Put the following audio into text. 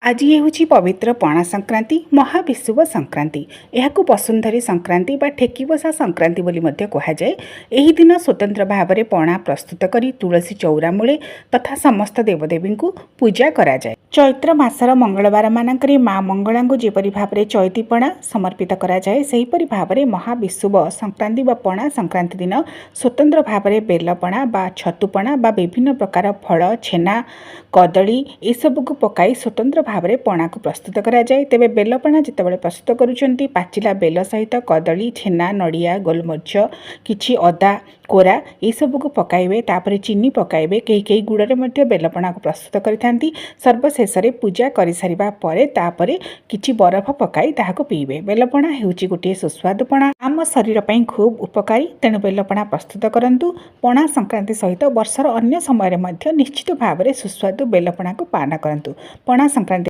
आज ये हूँ पवित्र पणा संक्रांति महाविषुव संक्रांति। यह वसुंधरी संक्रांति बा ठेकीबसा संक्रांति बोली मध्य कहुए। यही दिन स्वतंत्र भाव में पणा प्रस्तुत करी तुलसी चौरा मूले तथा समस्त देवदेवी को पूजा करा जाए। चैत्र मासर मंगलवार मानक माँ मंगला को जेपरी भाव में चैती पणा समर्पित करा जाए सेहीपरि भाव में महाविषुव संक्रांति बा पणा संक्रांति दिन स्वतंत्र भाव में बेलपणा बा छतुपणा बा विभिन्न प्रकार फल छेना कदली ये सब को पकाई स्वतंत्र भाव में पणा को प्रस्तुत करा जाए। तेबे बेलपणा जितेबाला प्रस्तुत करुँच पाचिला बेल सहित कदली छेना नड़िया गोलमरीच किछि अदा कोरा ये सब को पकाइबे तापर चीनी पकाइबे कई गुड़े बेलपणा को प्रस्तुत करिथांती। सर्वशेष पूजा कर सारिबा परे तापरे किछि बरफ पकाई ताहाको पीबे। बेलपणा हेउची गोटे सुस्वादु पणा आम शरीर पई खूब उपकारी। तेणु बेलपणा प्रस्तुत करंतु। पणा संक्रांति सहित वर्षर अन्य समय निश्चित भाव में सुस्वादु बेलपणा को पान करंतु। पणा संक्रांति